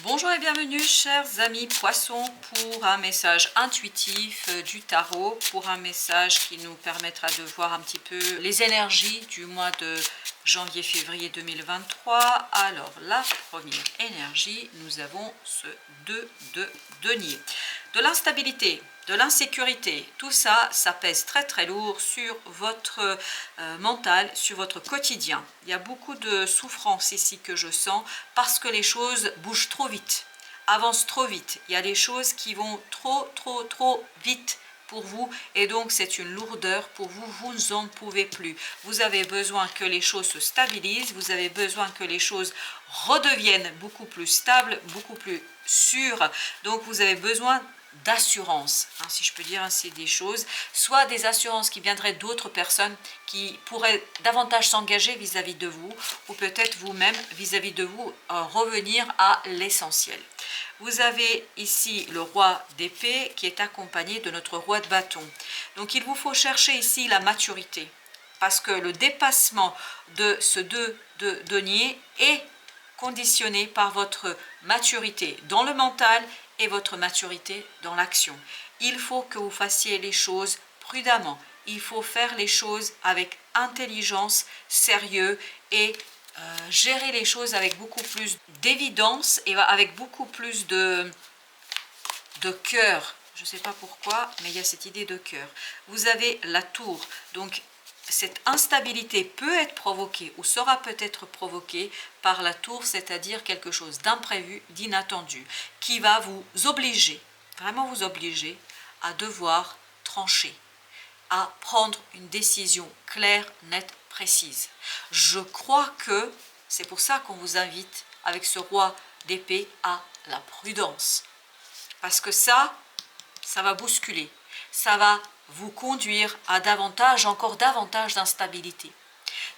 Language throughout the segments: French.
Bonjour et bienvenue chers amis poissons pour un message intuitif du tarot, pour un message qui nous permettra de voir un petit peu les énergies du mois de janvier-février 2023. Alors la première énergie, nous avons ce 2 de denier. De l'instabilité, de l'insécurité, tout ça, ça pèse très très lourd sur votre mental, sur votre quotidien. Il y a beaucoup de souffrance ici que je sens parce que les choses bougent trop vite, avancent trop vite. Il y a des choses qui vont trop vite pour vous et donc c'est une lourdeur pour vous, vous n'en pouvez plus. Vous avez besoin que les choses se stabilisent, vous avez besoin que les choses redeviennent beaucoup plus stables, beaucoup plus sûres. Donc vous avez besoin d'assurance, hein, si je peux dire ainsi des choses, soit des assurances qui viendraient d'autres personnes qui pourraient davantage s'engager vis-à-vis de vous, ou peut-être vous-même vis-à-vis de vous, revenir à l'essentiel. Vous avez ici le roi d'épée qui est accompagné de notre roi de bâton. Donc il vous faut chercher ici la maturité, parce que le dépassement de ce 2 de denier est conditionné par votre maturité dans le mental et votre maturité dans l'action. Il faut que vous fassiez les choses prudemment. Il faut faire les choses avec intelligence, sérieux et gérer les choses avec beaucoup plus d'évidence et avec beaucoup plus de cœur. Je ne sais pas pourquoi, mais il y a cette idée de cœur. Vous avez la tour, donc cette instabilité peut être provoquée ou sera peut-être provoquée par la tour, c'est-à-dire quelque chose d'imprévu, d'inattendu, qui va vous obliger, vraiment vous obliger à devoir trancher, à prendre une décision claire, nette, précise. Je crois que c'est pour ça qu'on vous invite avec ce roi d'épée à la prudence. Parce que ça va bousculer, ça va vous conduire à encore davantage d'instabilité.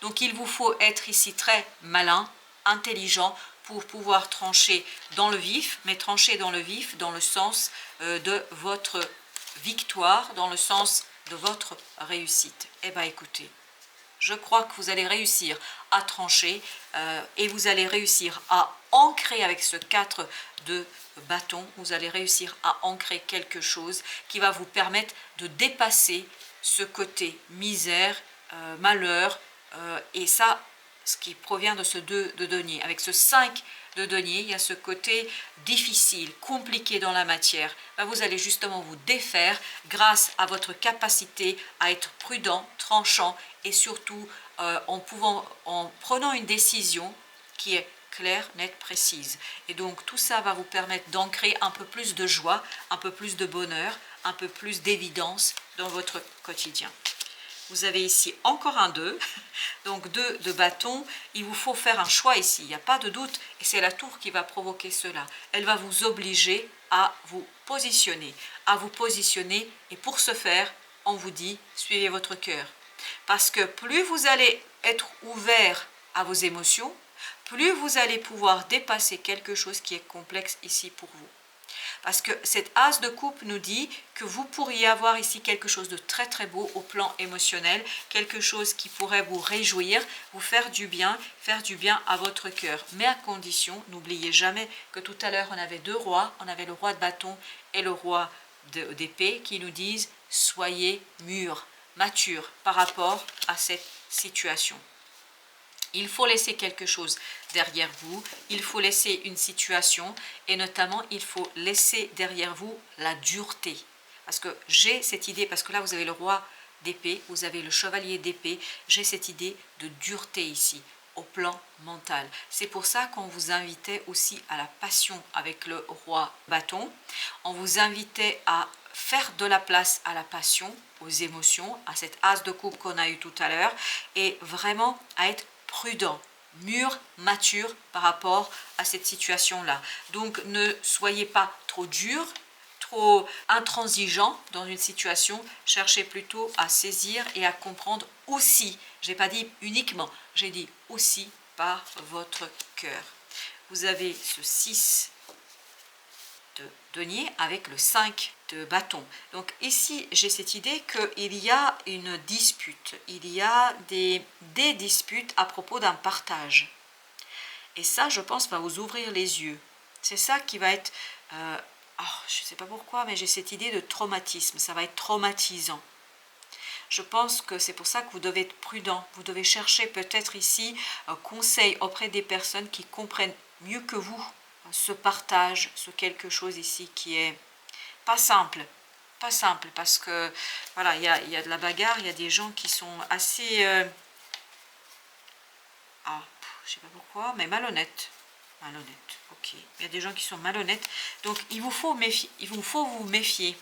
Donc il vous faut être ici très malin, intelligent pour pouvoir trancher dans le vif, mais trancher dans le vif dans le sens de votre victoire, dans le sens de votre réussite. Eh bien écoutez, je crois que vous allez réussir à trancher et vous allez réussir à ancrer avec ce 4 de bâton, vous allez réussir à ancrer quelque chose qui va vous permettre de dépasser ce côté misère, malheur, et ça, ce qui provient de ce 2 de denier. Avec ce 5 de denier, il y a ce côté difficile, compliqué dans la matière. Ben, vous allez justement vous défaire grâce à votre capacité à être prudent, tranchant et surtout en prenant une décision qui est claire, nette, précise. Et donc tout ça va vous permettre d'ancrer un peu plus de joie, un peu plus de bonheur, un peu plus d'évidence dans votre quotidien. Vous avez ici encore un 2, donc 2 de bâton. Il vous faut faire un choix ici, il n'y a pas de doute, et c'est la tour qui va provoquer cela. Elle va vous obliger à vous positionner, et pour ce faire, on vous dit, suivez votre cœur. Parce que plus vous allez être ouvert à vos émotions, plus vous allez pouvoir dépasser quelque chose qui est complexe ici pour vous. Parce que cette as de coupe nous dit que vous pourriez avoir ici quelque chose de très très beau au plan émotionnel, quelque chose qui pourrait vous réjouir, vous faire du bien à votre cœur. Mais à condition, n'oubliez jamais que tout à l'heure on avait 2 rois, on avait le roi de bâton et le roi d'épée qui nous disent soyez mûrs, matures par rapport à cette situation. Il faut laisser quelque chose derrière vous, il faut laisser une situation et notamment il faut laisser derrière vous la dureté. Parce que j'ai cette idée, parce que là vous avez le roi d'épée, vous avez le chevalier d'épée, j'ai cette idée de dureté ici, au plan mental. C'est pour ça qu'on vous invitait aussi à la passion avec le roi bâton. On vous invitait à faire de la place à la passion, aux émotions, à cette as de coupe qu'on a eu tout à l'heure et vraiment à être prudent, mûr, mature par rapport à cette situation-là. Donc ne soyez pas trop dur, trop intransigeant dans une situation, cherchez plutôt à saisir et à comprendre aussi, je n'ai pas dit uniquement, j'ai dit aussi par votre cœur. Vous avez ce 6 de denier avec le 5 de bâton. Donc ici, j'ai cette idée qu'il y a une dispute, il y a des disputes à propos d'un partage. Et ça, je pense, va vous ouvrir les yeux. C'est ça qui va être... je ne sais pas pourquoi, mais j'ai cette idée de traumatisme. Ça va être traumatisant. Je pense que c'est pour ça que vous devez être prudent. Vous devez chercher peut-être ici un conseil auprès des personnes qui comprennent mieux que vous ce partage, ce quelque chose ici qui est pas simple. Pas simple parce que voilà, il y a de la bagarre, il y a des gens qui sont assez... je sais pas pourquoi, mais malhonnêtes. Malhonnêtes, ok. Il y a des gens qui sont malhonnêtes. Donc il vous faut vous méfier.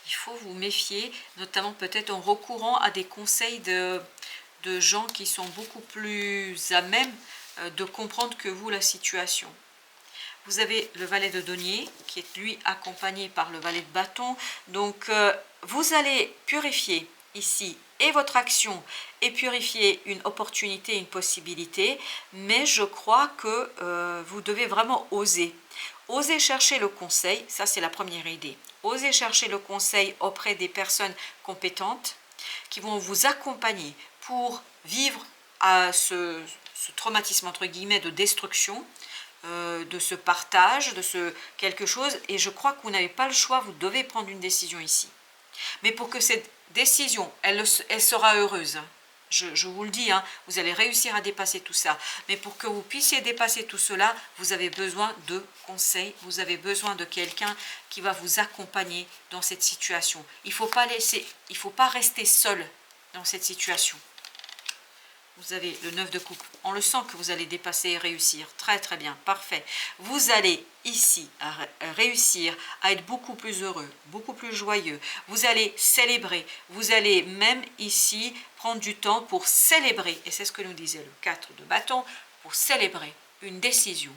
Il faut vous méfier, notamment peut-être en recourant à des conseils de gens qui sont beaucoup plus à même de comprendre que vous la situation. Vous avez le valet de denier qui est lui accompagné par le valet de bâton. Donc vous allez purifier ici et votre action et purifier une opportunité, une possibilité. Mais je crois que vous devez vraiment oser. Osez chercher le conseil, ça c'est la première idée. Osez chercher le conseil auprès des personnes compétentes qui vont vous accompagner pour vivre à ce traumatisme entre guillemets de destruction, de ce partage, de ce quelque chose. Et je crois que vous n'avez pas le choix, vous devez prendre une décision ici. Mais pour que cette décision, elle sera heureuse. Je vous le dis, vous allez réussir à dépasser tout ça. Mais pour que vous puissiez dépasser tout cela, vous avez besoin de conseils, vous avez besoin de quelqu'un qui va vous accompagner dans cette situation. Il ne faut pas rester seul dans cette situation. Vous avez le 9 de coupe. On le sent que vous allez dépasser et réussir. Très très bien, parfait. Vous allez ici réussir à être beaucoup plus heureux, beaucoup plus joyeux. Vous allez célébrer. Vous allez même ici prendre du temps pour célébrer. Et c'est ce que nous disait le 4 de bâton, pour célébrer une décision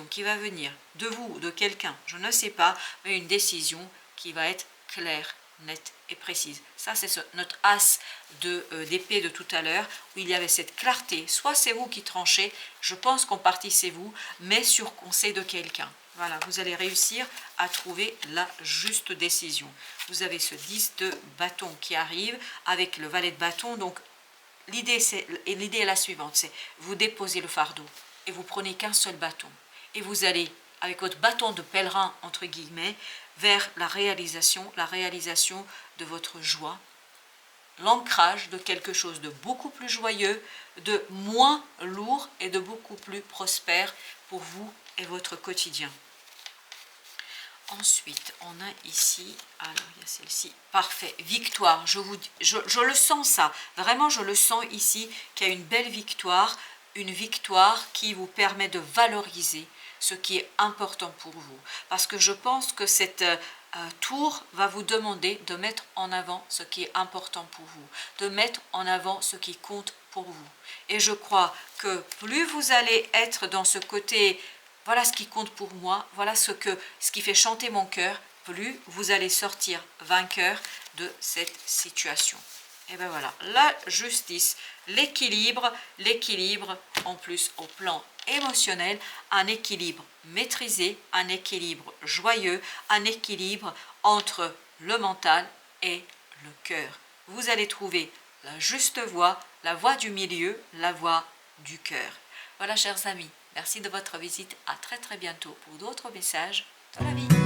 qui va venir de vous ou de quelqu'un, je ne sais pas, mais une décision qui va être claire, nette et précise. Ça, c'est notre as d'épée de tout à l'heure, où il y avait cette clarté. Soit c'est vous qui tranchez, je pense qu'en partie c'est vous, mais sur conseil de quelqu'un. Voilà, vous allez réussir à trouver la juste décision. Vous avez ce 10 de bâton qui arrive avec le valet de bâton. Donc, l'idée est la suivante, c'est vous déposez le fardeau et vous prenez qu'un seul bâton. Et vous allez, avec votre bâton de pèlerin, entre guillemets, vers la réalisation de votre joie, l'ancrage de quelque chose de beaucoup plus joyeux, de moins lourd et de beaucoup plus prospère pour vous et votre quotidien. Ensuite, on a ici, alors il y a celle-ci, parfait, victoire, je le sens ça, vraiment je le sens ici, qu'il y a une belle victoire, une victoire qui vous permet de valoriser ce qui est important pour vous. Parce que je pense que cette tour va vous demander de mettre en avant ce qui est important pour vous, de mettre en avant ce qui compte pour vous. Et je crois que plus vous allez être dans ce côté, voilà ce qui compte pour moi, voilà ce qui fait chanter mon cœur, plus vous allez sortir vainqueur de cette situation. Et bien voilà, la justice, l'équilibre en plus au plan émotionnel, un équilibre maîtrisé, un équilibre joyeux, un équilibre entre le mental et le cœur. Vous allez trouver la juste voie, la voie du milieu, la voie du cœur. Voilà chers amis, merci de votre visite, à très très bientôt pour d'autres messages de la vie.